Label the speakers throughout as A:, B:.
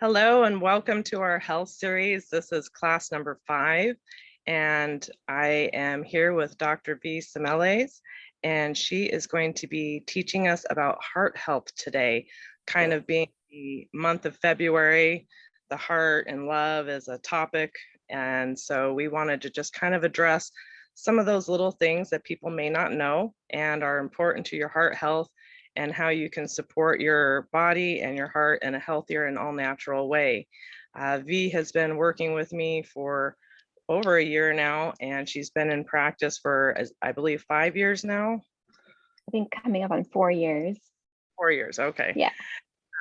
A: Hello and welcome to our health series. This is class number 5, and I am here with Dr. Vy Simeles, and she is going to be teaching us about heart health today, kind of being the month of February. The heart and love is a topic, and so we wanted to just kind of address some of those little things that people may not know and are important to your heart health, and how you can support your body and your heart in a healthier and all natural way. V has been working with me for over a year now, and she's been in practice for, I believe, 5 years now.
B: I think coming up on 4 years.
A: 4 years, okay.
B: Yeah.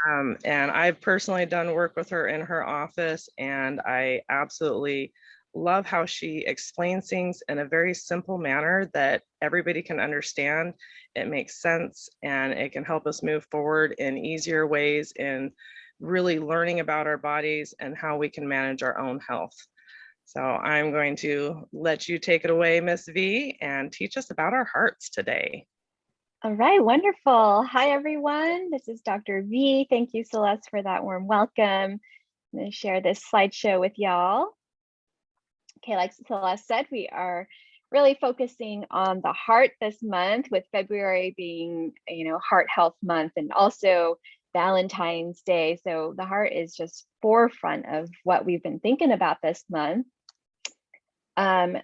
A: And I've personally done work with her in her office, and I absolutely love how she explains things in a very simple manner that everybody can understand. It makes sense, and it can help us move forward in easier ways in really learning about our bodies and how we can manage our own health. So I'm going to let you take it away, Miss V, and teach us about our hearts today.
B: All right, wonderful. Hi, everyone. This is Dr. V. Thank you, Celeste, for that warm welcome. I'm going to share this slideshow with y'all. Okay, like Celeste said, we are really focusing on the heart this month, with February being, Heart Health Month, and also Valentine's Day. So the heart is just forefront of what we've been thinking about this month. I'm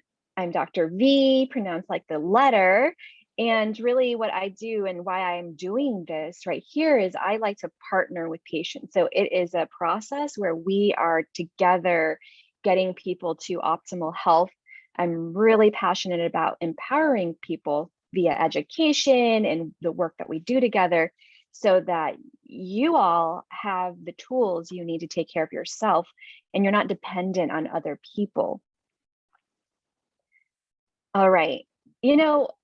B: Dr. V, pronounced like the letter. And really what I do and why I'm doing this right here is I like to partner with patients. So it is a process where we are together getting people to optimal health. I'm really passionate about empowering people via education and the work that we do together, so that you all have the tools you need to take care of yourself and you're not dependent on other people. All right.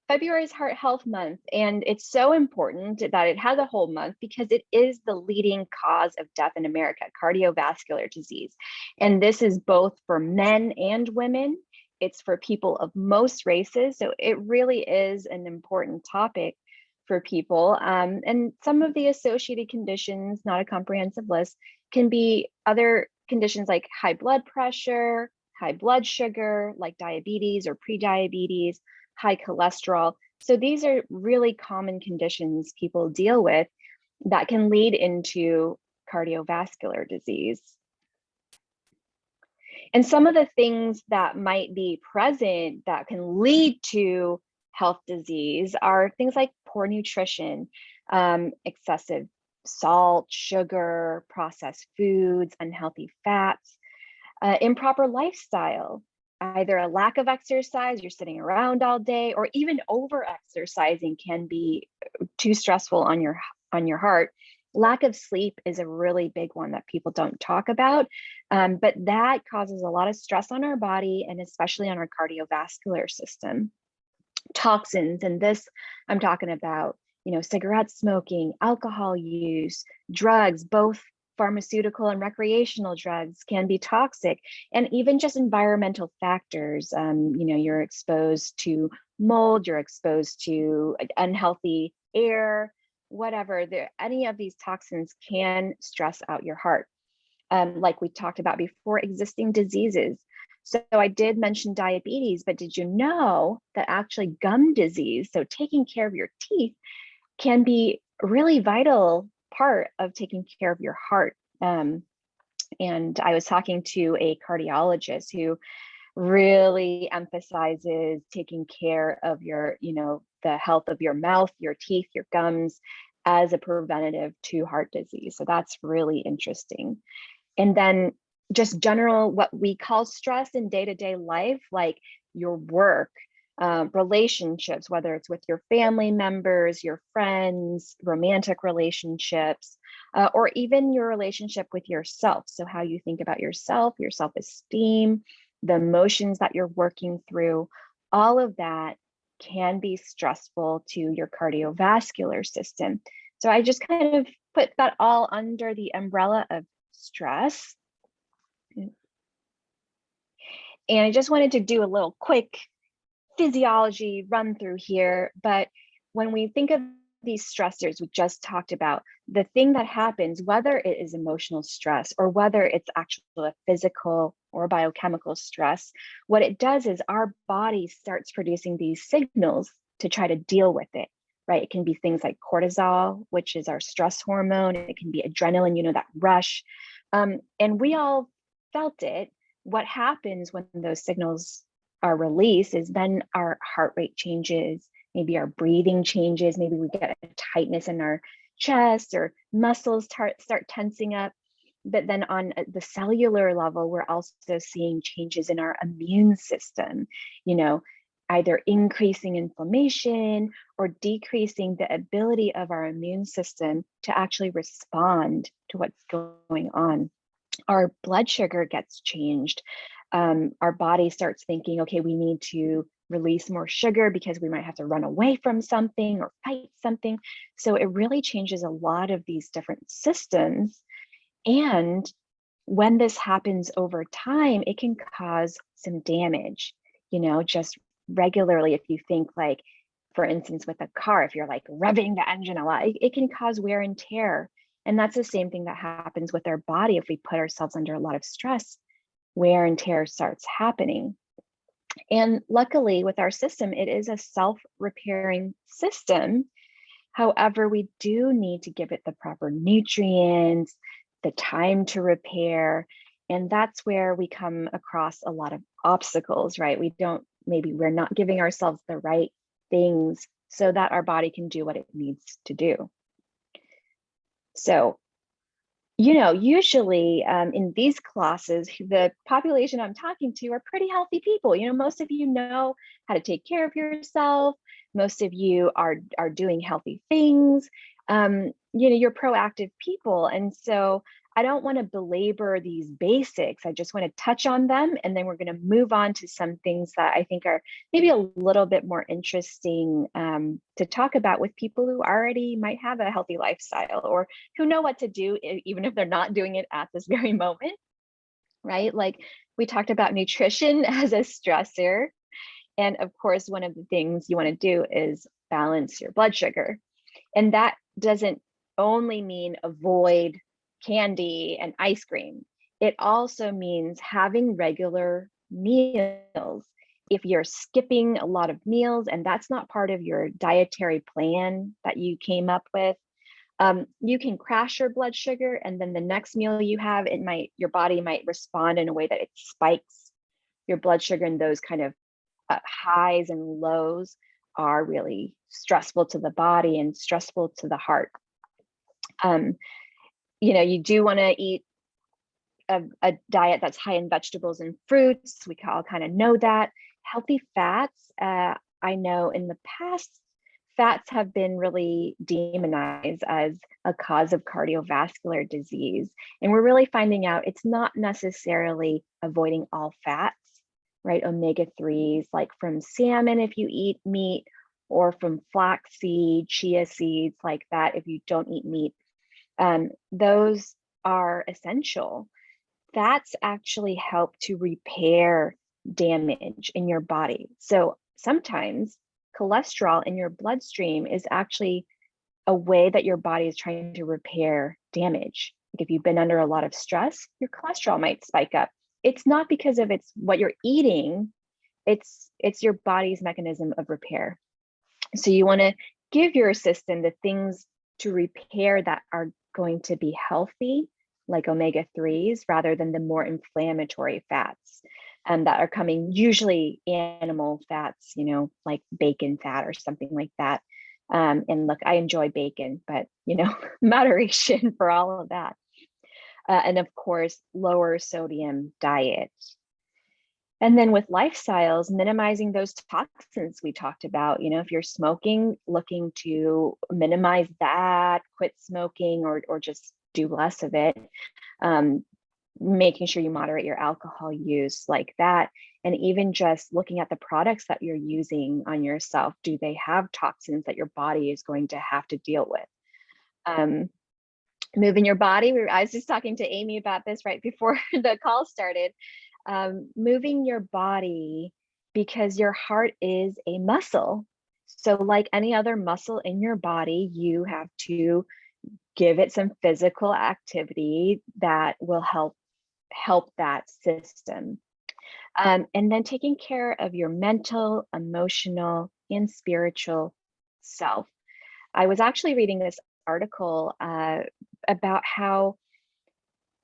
B: February is Heart Health Month, and it's so important that it has a whole month because it is the leading cause of death in America, cardiovascular disease. And this is both for men and women. It's for people of most races. So it really is an important topic for people. And some of the associated conditions, not a comprehensive list, can be other conditions like high blood pressure, high blood sugar, like diabetes or prediabetes, high cholesterol. So these are really common conditions people deal with that can lead into cardiovascular disease. And some of the things that might be present that can lead to health disease are things like poor nutrition, excessive salt, sugar, processed foods, unhealthy fats, improper lifestyle, either a lack of exercise, you're sitting around all day, or even over exercising can be too stressful on your heart. Lack of sleep is a really big one that people don't talk about, but that causes a lot of stress on our body and especially on our cardiovascular system. Toxins, and this I'm talking about, cigarette smoking, alcohol use, drugs, both pharmaceutical and recreational drugs can be toxic, and even just environmental factors. You're exposed to mold, you're exposed to unhealthy air, whatever. Any of these toxins can stress out your heart. Like we talked about before, existing diseases. So I did mention diabetes, but did you know that actually gum disease, so taking care of your teeth, can be a really vital part of taking care of your heart. And I was talking to a cardiologist who really emphasizes taking care of your, the health of your mouth, your teeth, your gums as a preventative to heart disease. So that's really interesting. And then just general, what we call stress in day-to-day life, like your work, relationships, whether it's with your family members, your friends, romantic relationships, or even your relationship with yourself. So how you think about yourself, your self-esteem, the emotions that you're working through, all of that can be stressful to your cardiovascular system. So I just kind of put that all under the umbrella of stress. And I just wanted to do a little quick physiology run through here. But when we think of these stressors we just talked about, the thing that happens, whether it is emotional stress or whether it's actually a physical or biochemical stress, what it does is our body starts producing these signals to try to deal with it, right? It can be things like cortisol, which is our stress hormone. It can be adrenaline, that rush. And we all felt it. What happens when those signals are released is then our heart rate changes, maybe our breathing changes, maybe we get a tightness in our chest or muscles start tensing up. But then on the cellular level, we're also seeing changes in our immune system, either increasing inflammation or decreasing the ability of our immune system to actually respond to what's going on. Our blood sugar gets changed. Our body starts thinking, okay, we need to release more sugar because we might have to run away from something or fight something. So it really changes a lot of these different systems. And when this happens over time, it can cause some damage, just regularly. If you think like, for instance, with a car, if you're like revving the engine a lot, it can cause wear and tear. And that's the same thing that happens with our body. If we put ourselves under a lot of stress, wear and tear starts happening. And luckily with our system, it is a self-repairing system. However, we do need to give it the proper nutrients, the time to repair. And that's where we come across a lot of obstacles, right? Maybe we're not giving ourselves the right things so that our body can do what it needs to do. So, usually in these classes, the population I'm talking to are pretty healthy people. Most of you know how to take care of yourself. Most of you are doing healthy things. You're proactive people. And so I don't want to belabor these basics. I just want to touch on them. And then we're going to move on to some things that I think are maybe a little bit more interesting to talk about with people who already might have a healthy lifestyle or who know what to do, even if they're not doing it at this very moment, right? Like we talked about nutrition as a stressor. And of course, one of the things you want to do is balance your blood sugar. And that doesn't only mean avoid candy and ice cream. It also means having regular meals. If you're skipping a lot of meals and that's not part of your dietary plan that you came up with, you can crash your blood sugar, and then the next meal you have, your body might respond in a way that it spikes your blood sugar, and those kind of highs and lows are really stressful to the body and stressful to the heart. You do want to eat a diet that's high in vegetables and fruits. We all kind of know that. Healthy fats, I know in the past, fats have been really demonized as a cause of cardiovascular disease. And we're really finding out it's not necessarily avoiding all fats, right? Omega-3s, like from salmon if you eat meat, or from flaxseed, chia seeds, like that if you don't eat meat. Those are essential. Fats actually help to repair damage in your body. So sometimes cholesterol in your bloodstream is actually a way that your body is trying to repair damage. Like if you've been under a lot of stress, your cholesterol might spike up. It's not because of what you're eating, it's your body's mechanism of repair. So you want to give your system the things to repair that are going to be healthy, like omega-3s, rather than the more inflammatory fats that are coming, usually animal fats, like bacon fat or something like that. And look, I enjoy bacon, but moderation for all of that. And of course, lower sodium diet. And then with lifestyles, minimizing those toxins we talked about. If you're smoking, looking to minimize that, quit smoking, or just do less of it. Making sure you moderate your alcohol use, like that. And even just looking at the products that you're using on yourself. Do they have toxins that your body is going to have to deal with? Moving your body. I was just talking to Amy about this right before the call started. Moving your body, because your heart is a muscle. So like any other muscle in your body, you have to give it some physical activity that will help that system. And then taking care of your mental, emotional, and spiritual self. I was actually reading this article about how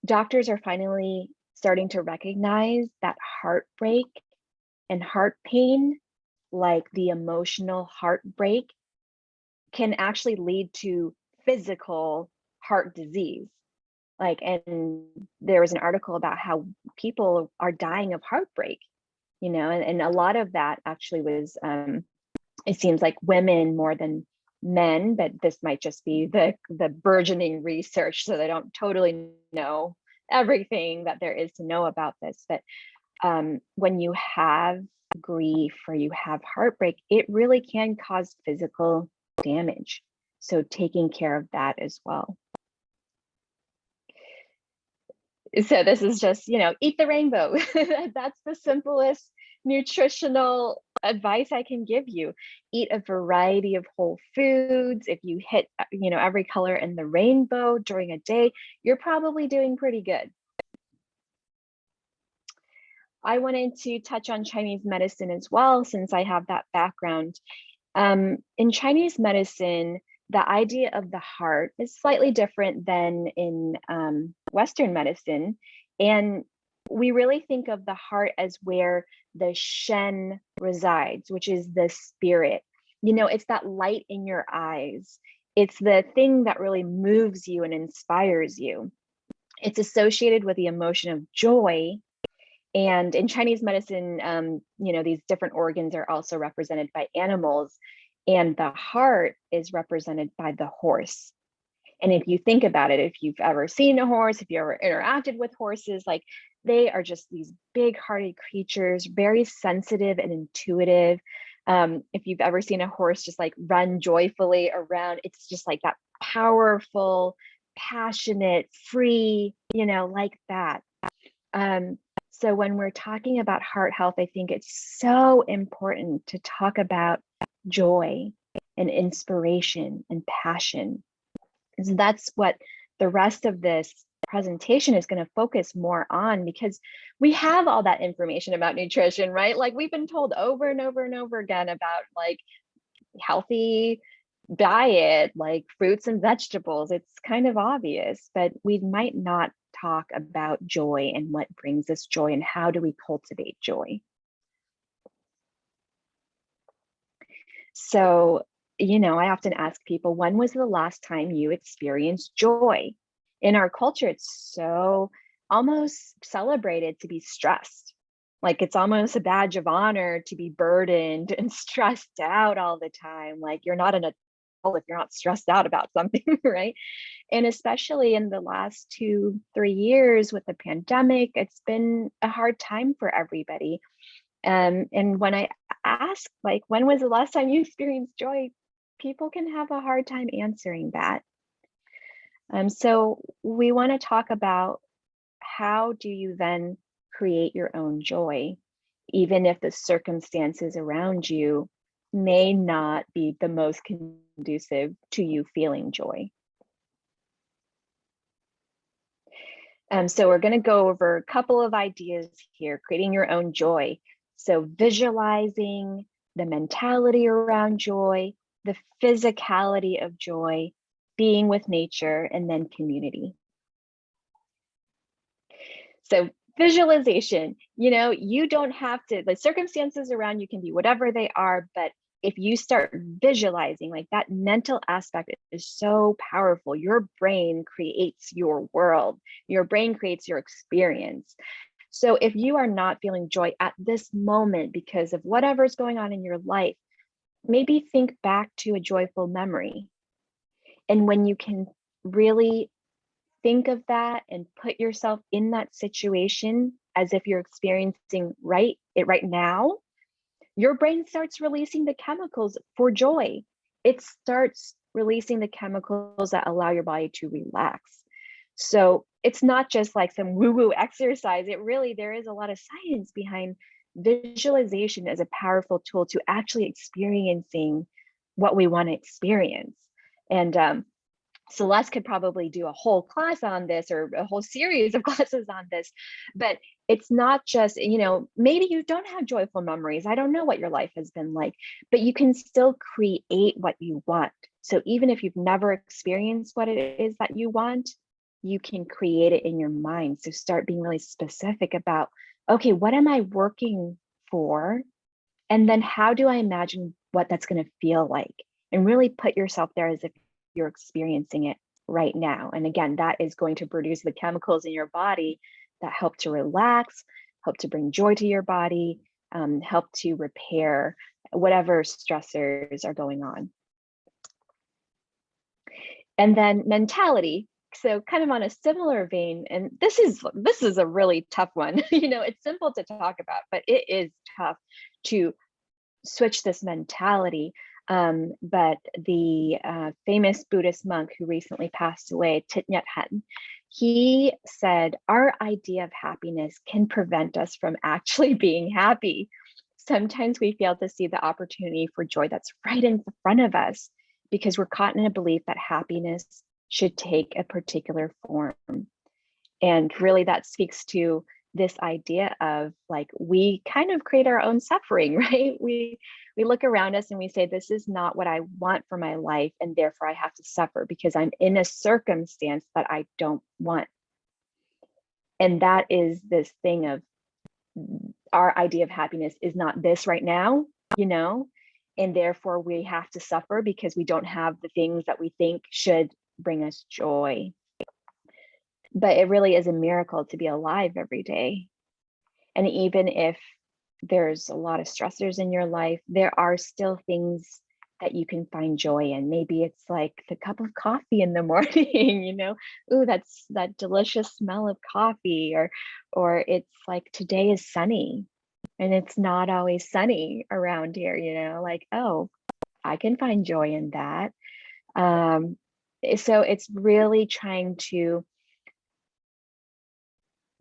B: doctors are finally starting to recognize that heartbreak and heart pain, like the emotional heartbreak, can actually lead to physical heart disease. Like, and there was an article about how people are dying of heartbreak, and a lot of that actually was, it seems like women more than men, but this might just be the burgeoning research, so they don't totally know everything that there is to know about this. But when you have grief or you have heartbreak, it really can cause physical damage. So taking care of that as well. So this is just, eat the rainbow. That's the simplest nutritional advice I can give you. Eat a variety of whole foods. If you hit, every color in the rainbow during a day, you're probably doing pretty good. I wanted to touch on Chinese medicine as well, since I have that background. In Chinese medicine, the idea of the heart is slightly different than in Western medicine. And we really think of the heart as where the Shen resides, which is the spirit. It's that light in your eyes. It's the thing that really moves you and inspires you. It's associated with the emotion of joy. And in Chinese medicine, these different organs are also represented by animals, and the heart is represented by the horse. And if you think about it, if you've ever seen a horse, if you ever interacted with horses, like, they are just these big hearted creatures, very sensitive and intuitive. If you've ever seen a horse just like run joyfully around, it's just like that powerful, passionate, free, like that. So when we're talking about heart health, I think it's so important to talk about joy and inspiration and passion. So that's what the rest of this presentation is going to focus more on, because we have all that information about nutrition, right? Like, we've been told over and over and over again about like healthy diet, like fruits and vegetables. It's kind of obvious, but we might not talk about joy and what brings us joy and how do we cultivate joy. So, I often ask people, when was the last time you experienced joy? In our culture, it's so almost celebrated to be stressed. Like, it's almost a badge of honor to be burdened and stressed out all the time. Like, you're not an adult if you're not stressed out about something, right? And especially in the last 2-3 years with the pandemic, it's been a hard time for everybody. And when I ask, like, when was the last time you experienced joy? People can have a hard time answering that. So we want to talk about, how do you then create your own joy, even if the circumstances around you may not be the most conducive to you feeling joy. So we're going to go over a couple of ideas here, creating your own joy. So visualizing, the mentality around joy, the physicality of joy, being with nature, and then community. So visualization, you don't have to, the circumstances around you can be whatever they are, but if you start visualizing, like, that mental aspect is so powerful. Your brain creates your world. Your brain creates your experience. So if you are not feeling joy at this moment because of whatever's going on in your life, maybe think back to a joyful memory. And when you can really think of that and put yourself in that situation as if you're experiencing it right now, your brain starts releasing the chemicals for joy. It starts releasing the chemicals that allow your body to relax. So it's not just like some woo-woo exercise. There is a lot of science behind visualization as a powerful tool to actually experiencing what we want to experience. And Celeste could probably do a whole class on this, or a whole series of classes on this, but it's not just, maybe you don't have joyful memories. I don't know what your life has been like, but you can still create what you want. So even if you've never experienced what it is that you want, you can create it in your mind. So start being really specific about, okay, what am I working for? And then how do I imagine what that's going to feel like? And really put yourself there as if you're experiencing it right now. And again, that is going to produce the chemicals in your body that help to relax, help to bring joy to your body, help to repair whatever stressors are going on. And then mentality. So kind of on a similar vein, and this is a really tough one. It's simple to talk about, but it is tough to switch this mentality. But the famous Buddhist monk who recently passed away, Thich Nhat Hanh, he said, our idea of happiness can prevent us from actually being happy. Sometimes we fail to see the opportunity for joy that's right in front of us because we're caught in a belief that happiness should take a particular form. And really that speaks to this idea of like, we kind of create our own suffering, right? We look around us and we say, this is not what I want for my life, and therefore I have to suffer because I'm in a circumstance that I don't want. And that is this thing of our idea of happiness is not this right now, and therefore we have to suffer because we don't have the things that we think should bring us joy. But it really is a miracle to be alive every day. And even if there's a lot of stressors in your life, there are still things that you can find joy in. Maybe it's like the cup of coffee in the morning, ooh, that's that delicious smell of coffee, or it's like today is sunny and it's not always sunny around here, like, oh, I can find joy in that. So it's really trying to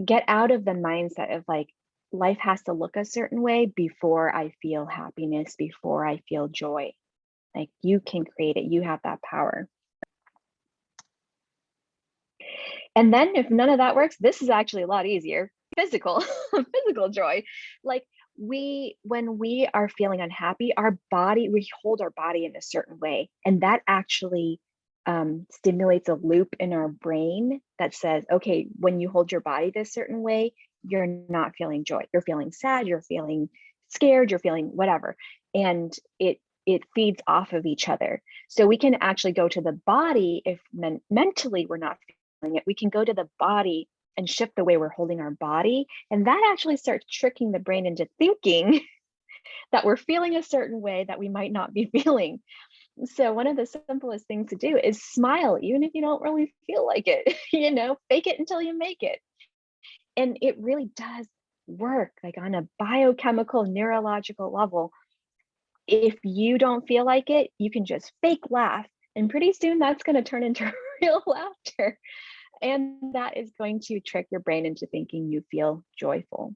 B: get out of the mindset of like, life has to look a certain way before I feel happiness, before I feel joy. Like, you can create it, you have that power. And then if none of that works, this is actually a lot easier. Physical joy. Like, when we are feeling unhappy, we hold our body in a certain way, and that actually stimulates a loop in our brain that says, okay, when you hold your body this certain way, you're not feeling joy. You're feeling sad, you're feeling scared, you're feeling whatever. And it feeds off of each other. So we can actually go to the body if mentally we're not feeling it. We can go to the body and shift the way we're holding our body. And that actually starts tricking the brain into thinking that we're feeling a certain way that we might not be feeling. So one of the simplest things to do is smile, even if you don't really feel like it, fake it until you make it. And it really does work, like on a biochemical, neurological level. If you don't feel like it, you can just fake laugh. And pretty soon that's going to turn into real laughter. And that is going to trick your brain into thinking you feel joyful.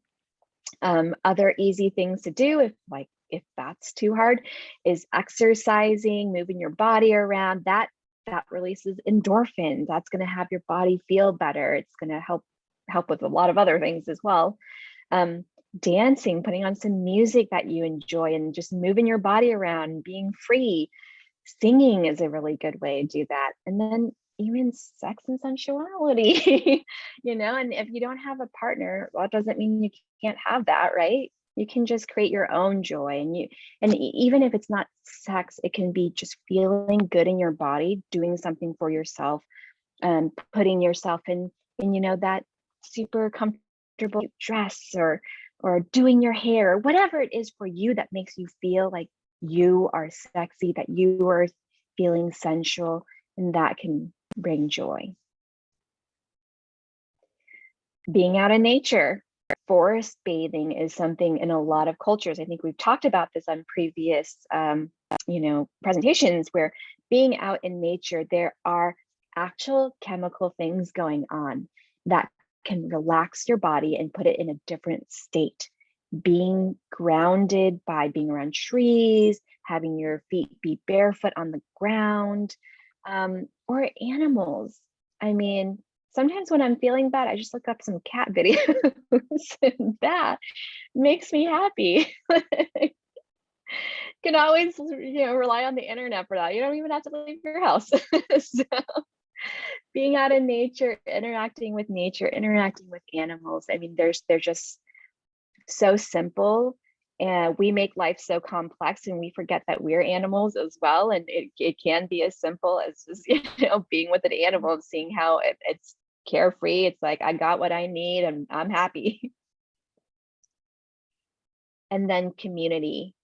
B: Other easy things to do, if that's too hard, is exercising, moving your body around. That releases endorphins. That's going to have your body feel better. It's going to help with a lot of other things as well. Dancing, putting on some music that you enjoy and just moving your body around, being free. Singing is a really good way to do that. And then even sex and sensuality, and if you don't have a partner, well, it doesn't mean you can't have that, right? You can just create your own joy. And even if it's not sex, it can be just feeling good in your body, doing something for yourself, and putting yourself in that super comfortable dress, or doing your hair, whatever it is for you that makes you feel like you are sexy, that you are feeling sensual, and that can bring joy. Being out in nature, forest bathing is something in a lot of cultures. I think we've talked about this on previous, presentations, where being out in nature, there are actual chemical things going on that can relax your body and put it in a different state. Being grounded by being around trees, having your feet be barefoot on the ground, or animals. I mean, sometimes when I'm feeling bad, I just look up some cat videos and that makes me happy. Can always, rely on the internet for that. You don't even have to leave your house. So being out in nature, interacting with nature, interacting with animals. I mean, they're just so simple, and we make life so complex, and we forget that we're animals as well. And it can be as simple as just, being with an animal and seeing how it's carefree. It's like, I got what I need and I'm happy. And then community.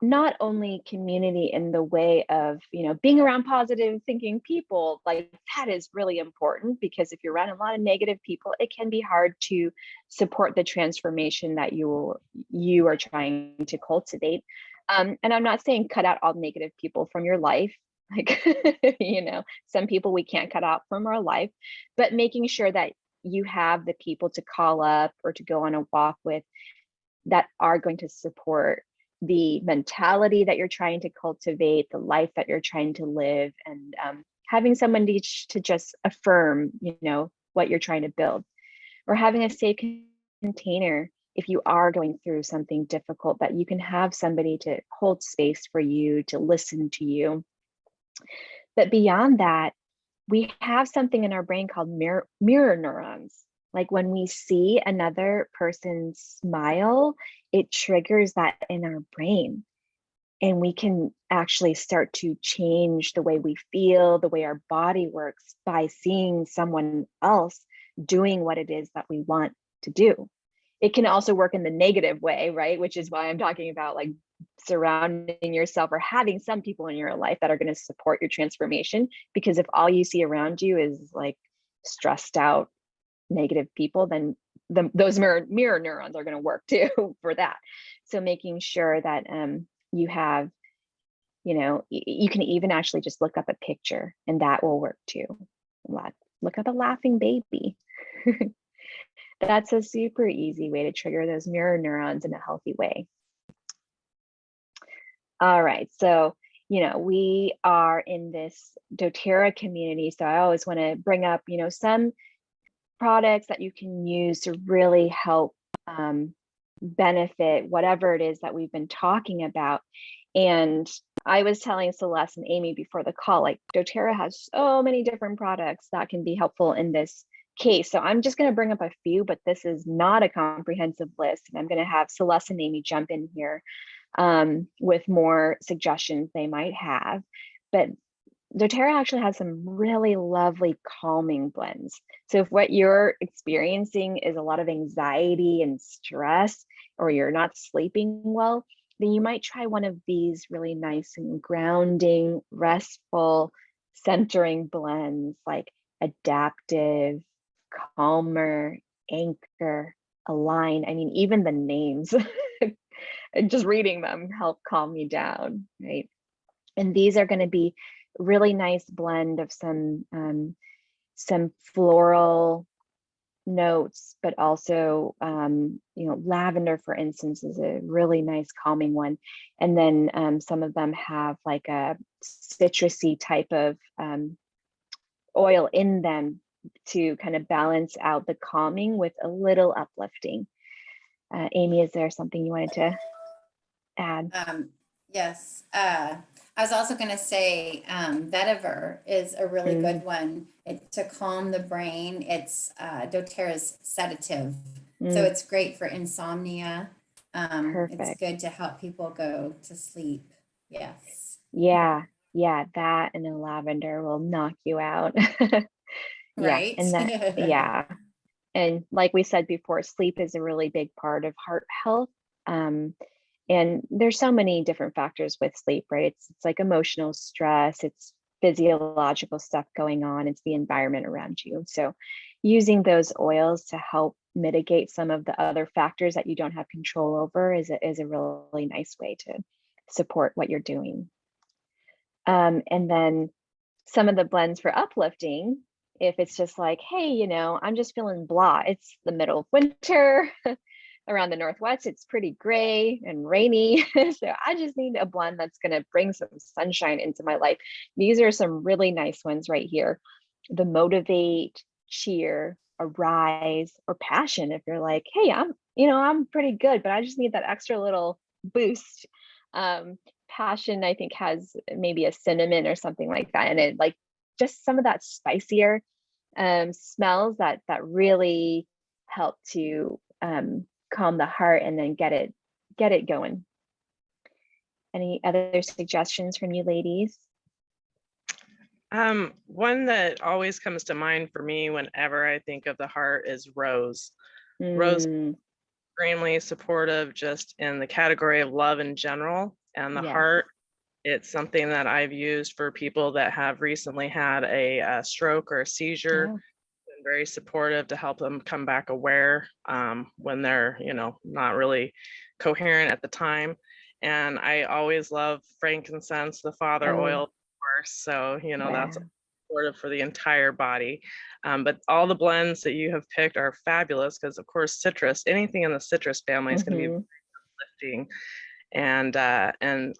B: Not only community in the way of, being around positive thinking people, like that is really important, because if you're around a lot of negative people, it can be hard to support the transformation that you are trying to cultivate. And I'm not saying cut out all negative people from your life. Like, some people we can't cut out from our life, but making sure that you have the people to call up or to go on a walk with that are going to support the mentality that you're trying to cultivate, the life that you're trying to live, and having someone to just affirm, what you're trying to build, or having a safe container if you are going through something difficult, that you can have somebody to hold space for you, to listen to you. But beyond that, we have something in our brain called mirror neurons. Like when we see another person smile, it triggers that in our brain. And we can actually start to change the way we feel, the way our body works, by seeing someone else doing what it is that we want to do. It can also work in the negative way, right? Which is why I'm talking about like surrounding yourself or having some people in your life that are going to support your transformation. Because if all you see around you is like stressed out, negative people, then those mirror neurons are going to work too for that. So making sure that you have, you can even actually just look up a picture, and that will work too. Look up a laughing baby. That's a super easy way to trigger those mirror neurons in a healthy way. All right, so we are in this doTERRA community, so I always want to bring up some products that you can use to really help benefit whatever it is that we've been talking about. And I was telling Celeste and Amy before the call, like doTERRA has so many different products that can be helpful in this case. So I'm just going to bring up a few, but this is not a comprehensive list. And I'm going to have Celeste and Amy jump in here with more suggestions they might have. But doTERRA actually has some really lovely calming blends. So if what you're experiencing is a lot of anxiety and stress, or you're not sleeping well, then you might try one of these really nice and grounding, restful, centering blends like Adaptive, Calmer, Anchor, Align. I mean, even the names, just reading them help calm you down, right? And these are going to be really nice blend of some floral notes, but also lavender, for instance, is a really nice calming one. And then some of them have like a citrusy type of oil in them to kind of balance out the calming with a little uplifting. Amy, is there something you wanted to add?
C: Yes. I was also going to say vetiver is a really good one to calm the brain. It's doTERRA's sedative. So it's great for insomnia. It's good to help people go to sleep. Yes.
B: Yeah, that and the lavender will knock you out.
C: Right.
B: And that, and like we said before, sleep is a really big part of heart health. And there's so many different factors with sleep, right? It's like emotional stress, it's physiological stuff going on, it's the environment around you. So using those oils to help mitigate some of the other factors that you don't have control over is a really nice way to support what you're doing. And then some of the blends for uplifting, if it's just like, hey, I'm just feeling blah, it's the middle of winter, around the Northwest, it's pretty gray and rainy. So I just need a blend that's going to bring some sunshine into my life. These are some really nice ones right here. The Motivate, Cheer, Arise, or Passion. If you're like, hey, I'm pretty good, but I just need that extra little boost. Passion, I think, has maybe a cinnamon or something like that, and it like just some of that spicier smells that really help to calm the heart and then get it going. Any other suggestions from you ladies?
A: One that always comes to mind for me whenever I think of the heart is rose. Rose is extremely supportive just in the category of love in general, and the
B: Yes.
A: heart, it's something that I've used for people that have recently had a stroke or a seizure.
B: Yeah.
A: Been very supportive to help them come back aware when they're, not really coherent at the time. And I always love frankincense, the father oil, of course. So, that's supportive for the entire body. But all the blends that you have picked are fabulous because, of course, citrus, anything in the citrus family is going to be uplifting. And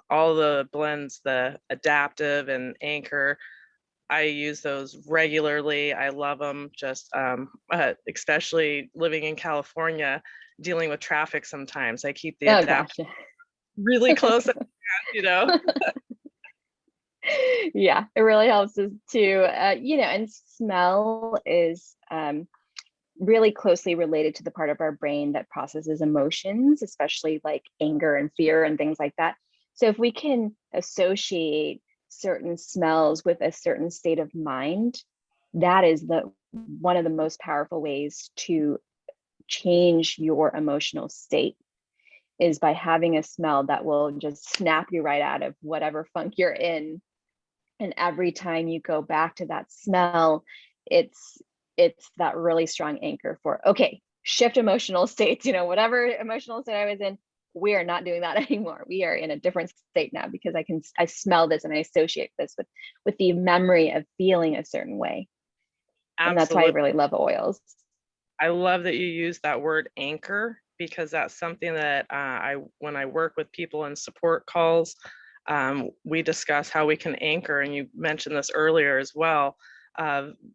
A: all the blends, the adaptive and anchor, I use those regularly. I love them, just especially living in California, dealing with traffic sometimes. I keep the adaptive really close at hand,
B: Yeah, it really helps us too. And smell is really closely related to the part of our brain that processes emotions, especially like anger and fear and things like that. So if we can associate certain smells with a certain state of mind, that is one of the most powerful ways to change your emotional state, is by having a smell that will just snap you right out of whatever funk you're in. And every time you go back to that smell, it's that really strong anchor for, okay, shift emotional states, whatever emotional state I was in, we are not doing that anymore. We are in a different state now because I smell this and I associate this with the memory of feeling a certain way.
A: Absolutely.
B: And that's why I really love oils.
A: I love that you use that word anchor, because that's something that when I work with people in support calls, we discuss how we can anchor. And you mentioned this earlier as well,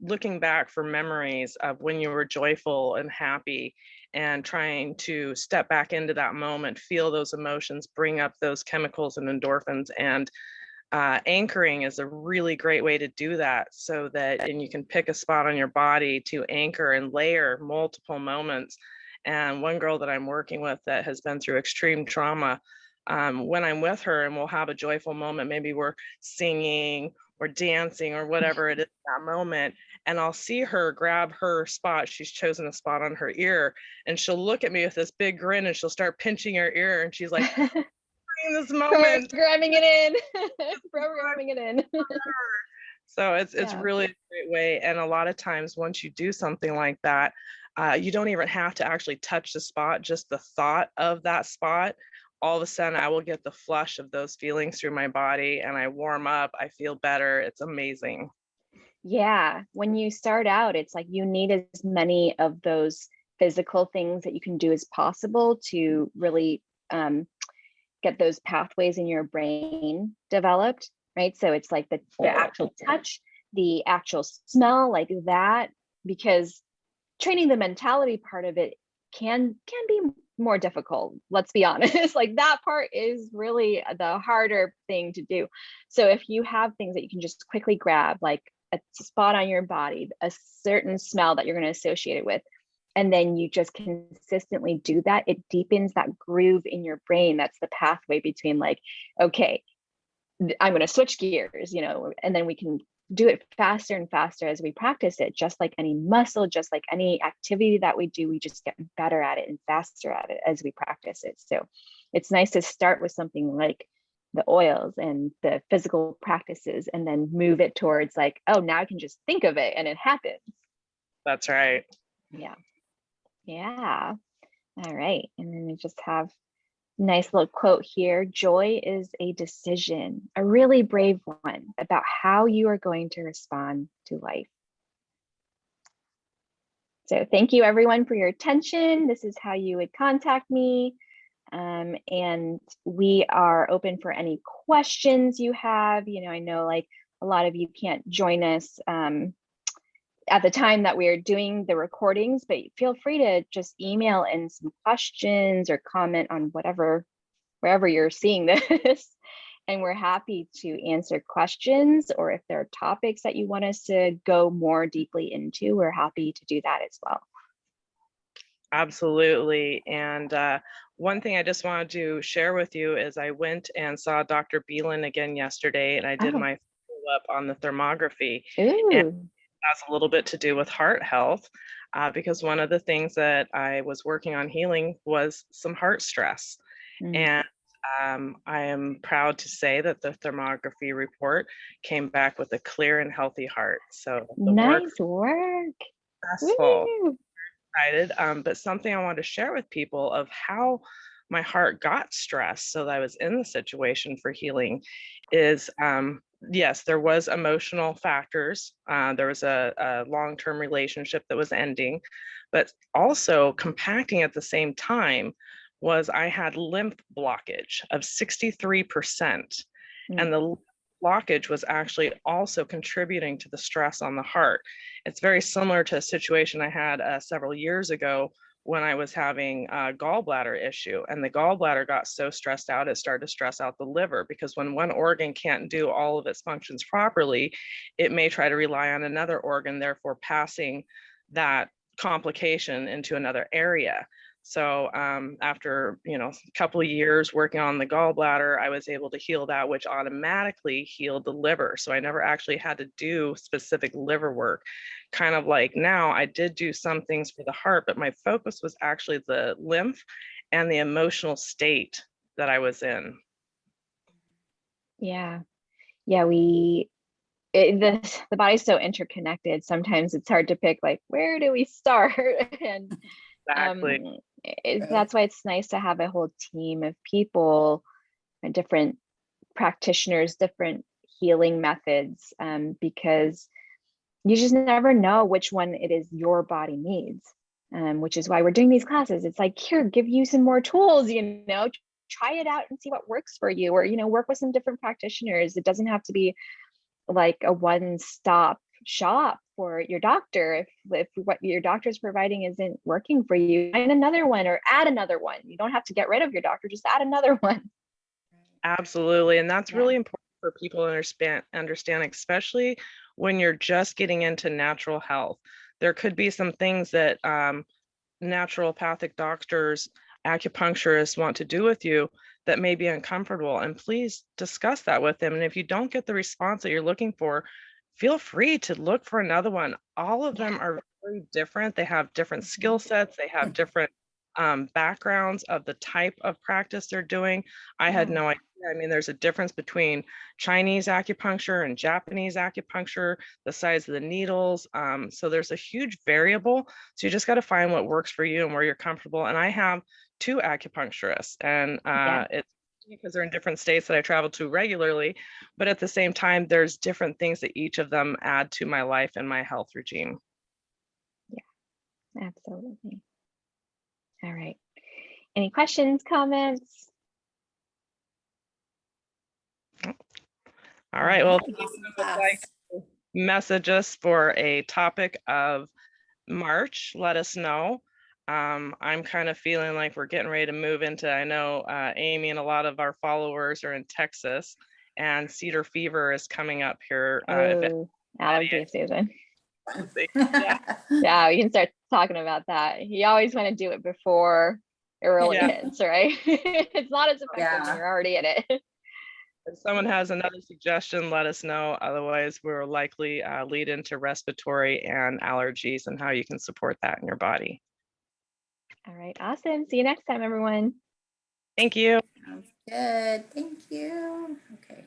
A: looking back for memories of when you were joyful and happy and trying to step back into that moment, feel those emotions, bring up those chemicals and endorphins. And anchoring is a really great way to do that, and you can pick a spot on your body to anchor and layer multiple moments. And one girl that I'm working with that has been through extreme trauma, when I'm with her and we'll have a joyful moment, maybe we're singing or dancing or whatever it is that moment, and I'll see her grab her spot. She's chosen a spot on her ear, and she'll look at me with this big grin and she'll start pinching her ear, and she's like, this moment,
B: programming it in.
A: So it's really a great way. And a lot of times once you do something like that, you don't even have to actually touch the spot. Just the thought of that spot, all of a sudden I will get the flush of those feelings through my body and I warm up, I feel better. It's amazing.
B: Yeah, when you start out, it's like you need as many of those physical things that you can do as possible to really get those pathways in your brain developed, right? So it's like the actual touch, the actual smell, like that, because training the mentality part of it can be more difficult. Let's be honest. Like that part is really the harder thing to do. So if you have things that you can just quickly grab, like a spot on your body, a certain smell that you're going to associate it with, and then you just consistently do that, it deepens that groove in your brain. That's the pathway between like, okay, I'm going to switch gears, and then we can do it faster and faster as we practice it. Just like any muscle, just like any activity that we do, we just get better at it and faster at it as we practice it. So it's nice to start with something like the oils and the physical practices, and then move it towards like, oh, now I can just think of it and it happens.
A: That's right.
B: Yeah. All right. And then we just have a nice little quote here. Joy is a decision, a really brave one, about how you are going to respond to life. So thank you everyone for your attention. This is how you would contact me. And we are open for any questions you have. I know like a lot of you can't join us at the time that we're doing the recordings, but feel free to just email in some questions or comment on wherever you're seeing this. And we're happy to answer questions, or if there are topics that you want us to go more deeply into, we're happy to do that as well.
A: Absolutely. And one thing I just wanted to share with you is I went and saw Dr. Beelan again yesterday, and I did my follow-up on the thermography.
B: Ooh.
A: And has a little bit to do with heart health, because one of the things that I was working on healing was some heart stress. And I am proud to say that the thermography report came back with a clear and healthy heart. So the
B: nice work.
A: Successful. Excited, but something I wanted to share with people of how my heart got stressed so that I was in the situation for healing is, yes, there was emotional factors. There was a long-term relationship that was ending, but also compacting at the same time was I had lymph blockage of 63%. And the blockage was actually also contributing to the stress on the heart. It's very similar to a situation I had several years ago when I was having a gallbladder issue, and the gallbladder got so stressed out, it started to stress out the liver, because when one organ can't do all of its functions properly, it may try to rely on another organ, therefore passing that complication into another area. So after a couple of years working on the gallbladder, I was able to heal that, which automatically healed the liver. So I never actually had to do specific liver work. Kind of like now, I did do some things for the heart, but my focus was actually the lymph and the emotional state that I was in.
B: Yeah. The body's so interconnected. Sometimes it's hard to pick, like, where do we start? And
A: Exactly.
B: That's why it's nice to have a whole team of people and different practitioners, different healing methods, because you just never know which one it is your body needs, which is why we're doing these classes. It's like, here, give you some more tools, try it out and see what works for you, or, work with some different practitioners. It doesn't have to be like a one-stop shop for your doctor. If what your doctor is providing isn't working for you, find another one or add another one. You don't have to get rid of your doctor, just add another one.
A: Absolutely. And that's really important for people to understand, especially when you're just getting into natural health. There could be some things that naturopathic doctors, acupuncturists want to do with you that may be uncomfortable, and please discuss that with them. And if you don't get the response that you're looking for, feel free to look for another one. All of them are very different. They have different skill sets. They have different backgrounds of the type of practice they're doing. I had no idea. I mean, there's a difference between Chinese acupuncture and Japanese acupuncture, the size of the needles. So there's a huge variable. So you just got to find what works for you and where you're comfortable. And I have 2 acupuncturists, and it's because they're in different states that I travel to regularly, but at the same time, there's different things that each of them add to my life and my health regime.
B: Yeah, absolutely. All right. Any questions, comments?
A: All right. Well, message us for a topic of March. Let us know. I'm kind of feeling like we're getting ready to move into, I know Amy and a lot of our followers are in Texas, and cedar fever is coming up here.
B: Allergy season. Yeah, we can start talking about that. You always want to do it before it really hits, right? It's not as effective when you're already in it.
A: If someone has another suggestion, let us know. Otherwise, we'll likely lead into respiratory and allergies and how you can support that in your body.
B: All right, awesome. See you next time, everyone.
A: Thank you.
C: Sounds good. Thank you. Okay.